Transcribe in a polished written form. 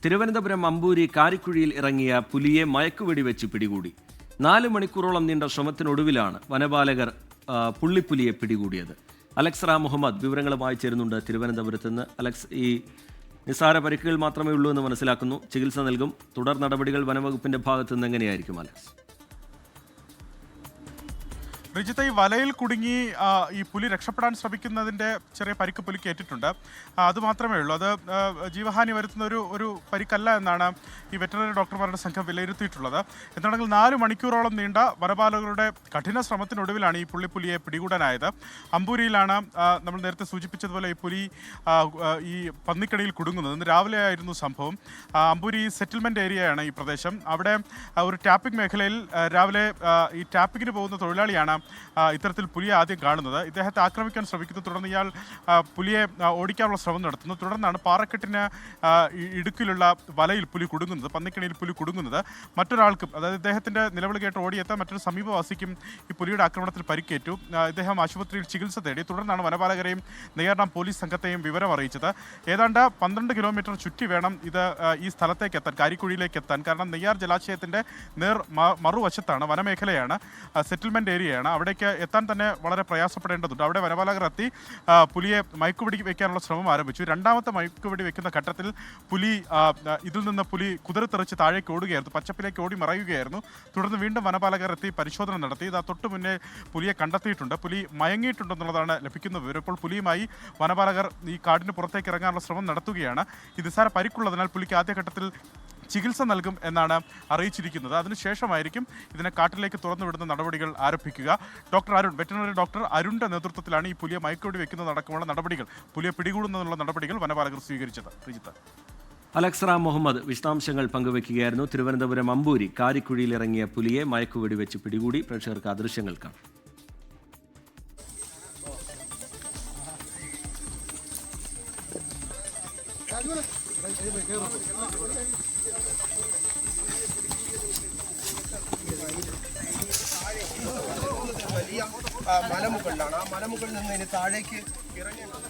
തിരുവനന്തപുരം അമ്പൂരി കാരിക്കുഴിയിൽ ഇറങ്ങിയ പുലിയെ മയക്കുവെടിവെച്ച് പിടികൂടി. 4 മണിക്കൂറോളം നീണ്ട ശ്രമത്തിനൊടുവിലാണ് വനപാലകർ പുള്ളിപ്പുലിയെ പിടികൂടിയത്. അലക്സ് റാം മുഹമ്മദ് വിവരങ്ങളുമായി ചേരുന്നുണ്ട് തിരുവനന്തപുരത്ത് നിന്ന്. അലക്സ്, ഈ നിസ്സാര പരിക്കുകൾ മാത്രമേ ഉള്ളൂ എന്ന് മനസ്സിലാക്കുന്നു. ചികിത്സ നൽകും. തുടർ നടപടികൾ വനവകുപ്പിന്റെ ഭാഗത്തു നിന്ന് എങ്ങനെയായിരിക്കും അലക്സ്? റിജിത്ത്, ഈ വലയിൽ കുടുങ്ങി ഈ പുലി രക്ഷപ്പെടാൻ ശ്രമിക്കുന്നതിൻ്റെ ചെറിയ പരിക്ക് പുലിക്ക് ഏറ്റിട്ടുണ്ട്. അതുമാത്രമേ ഉള്ളൂ. അത് ജീവഹാനി വരുത്തുന്ന ഒരു പരിക്കല്ല എന്നാണ് ഈ വെറ്ററിനറി ഡോക്ടർമാരുടെ സംഘം വിലയിരുത്തിയിട്ടുള്ളത്. എന്താണെങ്കിൽ 4 മണിക്കൂറോളം നീണ്ട വനപാലകരുടെ കഠിന ശ്രമത്തിനൊടുവിലാണ് ഈ പുള്ളിപ്പുലിയെ പിടികൂടാനായത്. അമ്പൂരിയിലാണ് നമ്മൾ നേരത്തെ സൂചിപ്പിച്ചതുപോലെ ഈ പുലി ഈ പന്നിക്കടിയിൽ കുടുങ്ങുന്നത്. ഇന്ന് രാവിലെ ആയിരുന്നു സംഭവം. അമ്പൂരി സെറ്റിൽമെൻറ്റ് ഏരിയയാണ് ഈ പ്രദേശം. അവിടെ ഒരു ടാപ്പിംഗ് മേഖലയിൽ രാവിലെ ഈ ടാപ്പിങ്ങിന് പോകുന്ന തൊഴിലാളിയാണ് ഇത്തരത്തിൽ പുലിയെ ആദ്യം കാണുന്നത്. ഇദ്ദേഹത്തെ ആക്രമിക്കാൻ ശ്രമിക്കുന്നു. തുടർന്ന് ഇയാൾ പുലിയെ ഓടിക്കാനുള്ള ശ്രമം നടത്തുന്നു. തുടർന്നാണ് പാറക്കെട്ടിന് ഇടുക്കിലുള്ള വലയിൽ പുലി കുടുങ്ങുന്നത്, പന്നിക്കണിയിൽ പുലി കുടുങ്ങുന്നത്. മറ്റൊരാൾക്കും, അതായത് ഇദ്ദേഹത്തിൻ്റെ നിലവിളി കേട്ട് ഓടിയെത്താൻ മറ്റൊരു സമീപവാസിക്കും ഈ പുലിയുടെ ആക്രമണത്തിൽ പരിക്കേറ്റു. ഇദ്ദേഹം ആശുപത്രിയിൽ ചികിത്സ തേടി. തുടർന്നാണ് വനപാലകരെയും നെയ്യാർഡാം പോലീസ് സംഘത്തെയും വിവരം അറിയിച്ചത്. ഏതാണ്ട് 12 കിലോമീറ്റർ ചുറ്റി വേണം ഇത് ഈ സ്ഥലത്തേക്ക് എത്താൻ, കാരിക്കുഴിയിലേക്ക് എത്താൻ. കാരണം നെയ്യാർ ജലാശയത്തിൻ്റെ മറുവശത്താണ്, വനമേഖലയാണ്, സെറ്റിൽമെൻറ്റ് ഏരിയയാണ്. അവിടേക്ക് എത്താൻ തന്നെ വളരെ പ്രയാസപ്പെടേണ്ടതുണ്ട്. അവിടെ വനപാലകർ എത്തി പുലിയെ മയക്കുവെടി വയ്ക്കാനുള്ള ശ്രമം ആരംഭിച്ചു. രണ്ടാമത്തെ മയക്കുവെടി വെക്കുന്ന ഘട്ടത്തിൽ ഇതിൽ നിന്ന് പുലി കുതിരത്തെറിച്ച് താഴേക്ക് ഓടുകയായിരുന്നു, പച്ചപ്പിലേക്ക് ഓടി മറയുകയായിരുന്നു. തുടർന്ന് വീണ്ടും വനപാലകർ എത്തി പരിശോധന നടത്തി. ഇതാ തൊട്ട് മുന്നേ പുലിയെ കണ്ടെത്തിയിട്ടുണ്ട്. പുലി മയങ്ങിയിട്ടുണ്ടെന്നുള്ളതാണ് ലഭിക്കുന്ന വിവരം. ഇപ്പോൾ പുലിയുമായി വനപാലകർ ഈ കാടിന് പുറത്തേക്ക് ഇറങ്ങാനുള്ള ശ്രമം നടത്തുകയാണ്. ഈ നിസ്സാര പരിക്കുള്ളതിനാൽ പുലിക്ക് ആദ്യഘട്ടത്തിൽ ചികിത്സ നൽകും എന്നാണ് അറിയിച്ചിരിക്കുന്നത്. അതിനുശേഷമായിരിക്കും ഇതിനെ കാട്ടിലേക്ക് തുറന്നുവിടുന്ന നടപടികൾ ആരംഭിക്കുക. ഡോക്ടർ അരുൺ, വെറ്ററിനറി ഡോക്ടർ അരുണിന്റെ നേതൃത്വത്തിലാണ് ഈ പുലിയെ മയക്കുവെടി വെക്കുന്നതടക്കമുള്ള നടപടികൾ, പുലിയെ പിടികൂടുന്നതിനുള്ള നടപടികൾ വനപാലകർ സ്വീകരിച്ചത്. ശ്രീജിത്ത്, അലക്സ് റാം മുഹമ്മദ് വിശദാംശങ്ങൾ പങ്കുവയ്ക്കുകയായിരുന്നു. തിരുവനന്തപുരം അമ്പൂരി കാരിക്കുഴിയിൽ ഇറങ്ങിയ പുലിയെ മയക്കുവെടി വെച്ച് പിടികൂടി. പ്രേക്ഷകർക്ക് ആ ദൃശ്യങ്ങൾ കാണാം. വലിയ മലമുകളിലാണ്. ആ മലമുകളിൽ നിന്ന് ഇനി താഴേക്ക് ഇറങ്ങേണ്ടത്